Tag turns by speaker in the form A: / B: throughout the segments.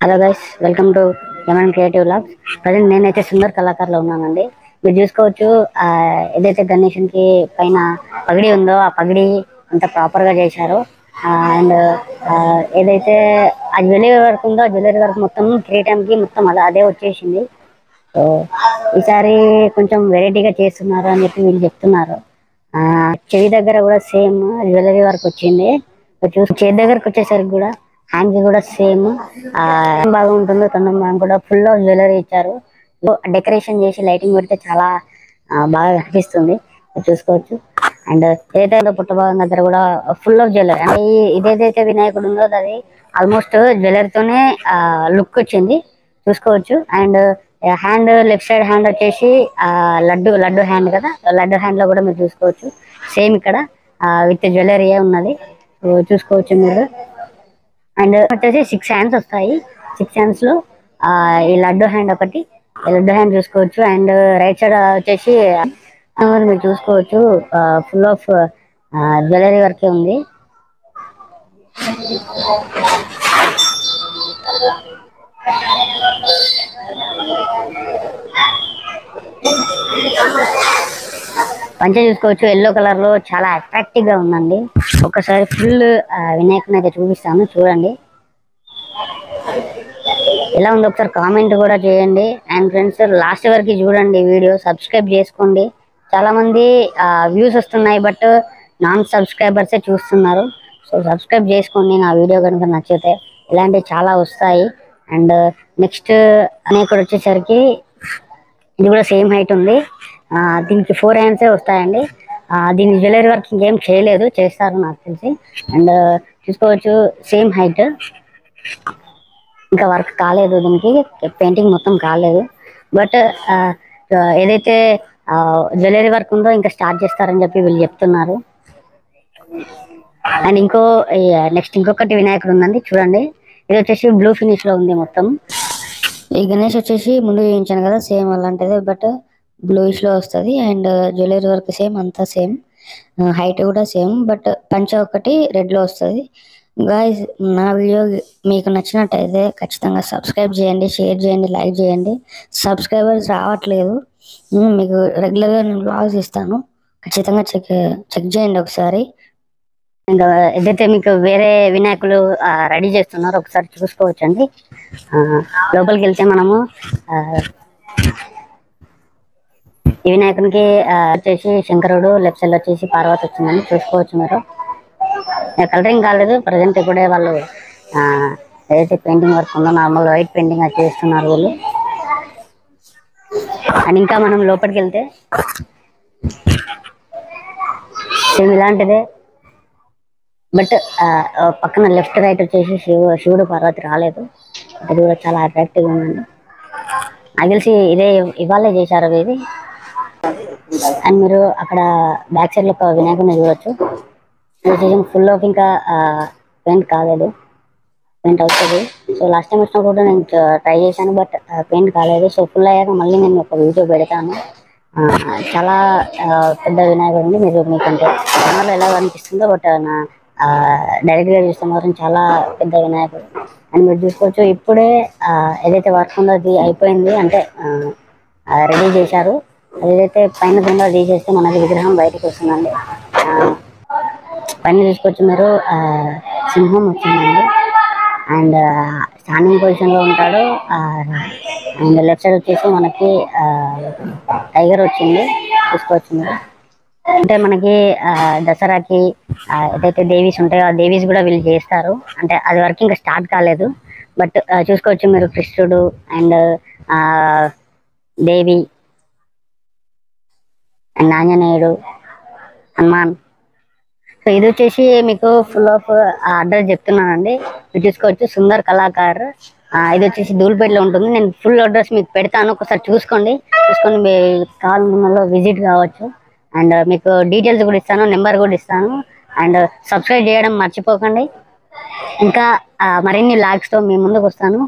A: Hello guys, welcome to Yaman creative labs. Present నేనైతే సుందర్ కళాకారులో ఉన్నానండి. మీరు చూసుకోవచ్చు, ఏదైతే గణేషన్ కి పైన పగిడి ఉందో ఆ పగిడి అంత ప్రాపర్ గా చేశారు. అండ్ ఏదైతే ఆ జ్యువెలరీ వర్క్ ఉందో ఆ జ్యువెలరీ వర్క్ మొత్తం కిరీటంకి మొత్తం అదే వచ్చేసింది. సో ఈసారి కొంచెం వెరైటీగా చేస్తున్నారు అని చెప్పి వీళ్ళు చెప్తున్నారు. చెవి దగ్గర కూడా సేమ్ జ్యువెలరీ వర్క్ వచ్చింది. చేతి దగ్గరకు వచ్చేసరికి కూడా హ్యాండ్స్ కూడా సేమ్ బాగుంటుందో తొండం కూడా ఫుల్ ఆఫ్ జ్యువెలరీ ఇచ్చారు. డెకరేషన్ చేసి లైటింగ్ పెడితే చాలా బాగా కనిపిస్తుంది, చూసుకోవచ్చు. అండ్ ఏదైతే పుట్టభాగం దగ్గర కూడా ఫుల్ ఆఫ్ జ్యువెలరీ, అంటే ఇదేదైతే వినాయకుడు ఉందో అది ఆల్మోస్ట్ జ్యువెలరీతోనే లుక్ వచ్చింది, చూసుకోవచ్చు. And hand, left side hand వచ్చేసి లడ్డు హ్యాండ్ కదా, లడ్డు హ్యాండ్ లో కూడా మీరు చూసుకోవచ్చు సేమ్ ఇక్కడ విత్ జ్యువెలరీ ఉన్నది, చూసుకోవచ్చు మీరు. అండ్ వచ్చేసి 6 హ్యాండ్స్ వస్తాయి. 6 హ్యాండ్స్ లో ఈ లడ్డు హ్యాండ్ ఒకటి, లడ్డు హ్యాండ్ చూసుకోవచ్చు. అండ్ రైట్ సైడ్ వచ్చేసి మీరు చూసుకోవచ్చు ఫుల్ ఆఫ్ జ్యువెలరీ వర్కే ఉంది. పంచ చూసుకోవచ్చు, ఎల్లో కలర్ లో చాలా అట్రాక్టివ్ గా ఉందండి. ఒకసారి ఫుల్ వినాయకుని అయితే చూపిస్తాను, చూడండి ఎలా ఉంది. ఒకసారి కామెంట్ కూడా చేయండి. అండ్ ఫ్రెండ్స్, లాస్ట్ వరకు చూడండి వీడియో, సబ్స్క్రైబ్ చేసుకోండి. చాలా మంది వ్యూస్ వస్తున్నాయి, బట్ నాన్ సబ్స్క్రైబర్సే చూస్తున్నారు. సో సబ్స్క్రైబ్ చేసుకోండి నా వీడియో కనుక నచ్చితే, ఇలాంటివి చాలా వస్తాయి. అండ్ నెక్స్ట్ అనేకుడు వచ్చేసరికి ఇది కూడా సేమ్ హైట్ ఉంది. దీనికి 4 హ్యాండ్సే వస్తాయండి. దీని జ్యువెలరీ వర్క్ ఇంకేం చేయలేదు, చేస్తారు నాకు తెలిసి. అండ్ చూసుకోవచ్చు సేమ్ హైట్, ఇంకా వర్క్ కాలేదు, దీనికి పెయింటింగ్ మొత్తం కాలేదు. బట్ ఏదైతే జ్యువెలరీ వర్క్ ఉందో ఇంకా స్టార్ట్ చేస్తారని చెప్పి వీళ్ళు చెప్తున్నారు. అండ్ నెక్స్ట్ ఇంకొకటి వినాయకుడు ఉందండి, చూడండి. ఇది వచ్చేసి బ్లూ ఫినిష్ లో ఉంది మొత్తం. ఈ గణేష్ వచ్చేసి ముందు చూపించాను కదా, సేమ్ అలాంటిదే, బట్ బ్లూయిష్ లో వస్తుంది. అండ్ జ్యువెలరీ వర్క్ సేమ్, అంతా సేమ్, హైట్ కూడా సేమ్, బట్ పంచ ఒకటి రెడ్ లో వస్తుంది. గాయ్స్, నా వీడియో మీకు నచ్చినట్టయితే ఖచ్చితంగా సబ్స్క్రైబ్ చేయండి, షేర్ చేయండి, లైక్ చేయండి. సబ్స్క్రైబర్స్ రావట్లేదు, మీకు రెగ్యులర్గా నేను బ్లాగ్స్ ఇస్తాను, ఖచ్చితంగా చెక్ చేయండి ఒకసారి. అండ్ ఏదైతే మీకు వేరే వినాయకులు రెడీ చేస్తున్నారో ఒకసారి చూసుకోవచ్చండి. లోపలికి వెళ్తే మనము ఈ వినాయకునికి వచ్చేసి శంకరుడు, లెఫ్ట్ సైడ్ వచ్చేసి పార్వతి వచ్చిందని చూసుకోవచ్చు మీరు. కలరింగ్ కాలేదు ప్రజెంట్, ఇప్పుడే వాళ్ళు ఏదైతే పెయింటింగ్ వర్క్ ఉందో నార్మల్ వైట్ పెయింటింగ్ అది చేస్తున్నారు వీళ్ళు. అండ్ ఇంకా మనం లోపలికి వెళ్తే సేమ్ ఇలాంటిదే, బట్ పక్కన లెఫ్ట్ రైట్ వచ్చేసి శివుడు పార్వతి రాలేదు. అది కూడా చాలా అట్రాక్టివ్గా ఉందండి. నాకు తెలిసి ఇదే ఇవాళే చేశారు ఇది. అండ్ మీరు అక్కడ బ్యాక్ సైడ్ లో ఒక వినాయకుడిని చూడొచ్చు. ఫుల్ ఆఫ్ ఇంకా పెయింట్ కాలేదు, పెయింట్ అవుతుంది. సో లాస్ట్ టైం వచ్చినప్పుడు కూడా నేను ట్రై చేశాను, బట్ పెయింట్ కాలేదు. సో ఫుల్ అయ్యాక మళ్ళీ నేను ఒక వీడియో పెడతాను. చాలా పెద్ద వినాయకుడు ఉంది, మీరు మీకంటే ఛానల్లో ఎలా అనిపిస్తుందో, బట్ డైరెక్ట్ గా చూస్తే మాత్రం చాలా పెద్ద వినాయకుడు. అండ్ మీరు చూసుకోవచ్చు ఇప్పుడే ఏదైతే వర్క్ ఉందో అది అయిపోయింది, అంటే రెడీ చేశారు. ఏదైతే పైన ఉందో అది చేస్తే మనకి విగ్రహం బయటకు వస్తుందండి. పైన చూసుకోవచ్చు మీరు, సింహం వచ్చిందండి. అండ్ స్టాండింగ్ పొజిషన్ లో ఉంటాడు. అండ్ లెఫ్ట్ సైడ్ వచ్చేసి మనకి టైగర్ వచ్చింది, చూసుకోవచ్చు మీరు. అంటే మనకి దసరాకి ఏదైతే దేవీస్ ఉంటాయో ఆ దేవీస్ కూడా వీళ్ళు చేస్తారు, అంటే అది వరకు ఇంకా స్టార్ట్ కాలేదు. బట్ చూసుకోవచ్చు మీరు, కృష్ణుడు అండ్ దేవి అండ్ ఆంజనేయుడు, హనుమాన్. సో ఇది వచ్చేసి మీకు ఫుల్ ఆఫ్ అడ్రస్ చెప్తున్నానండి, మీరు చూసుకోవచ్చు. సుందర్ కళాకార్, ఇది వచ్చేసి ధూల్పేటలో ఉంటుంది. నేను ఫుల్ అడ్రస్ మీకు పెడతాను, ఒకసారి చూసుకొని మీ కాల్ విజిట్ కావచ్చు. అండ్ మీకు డీటెయిల్స్ కూడా ఇస్తాను, నెంబర్ కూడా ఇస్తాను. అండ్ సబ్స్క్రైబ్ చేయడం మర్చిపోకండి. ఇంకా మరిన్ని లాగ్స్తో మీ ముందుకు వస్తాను.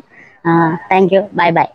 A: Thank you, bye bye.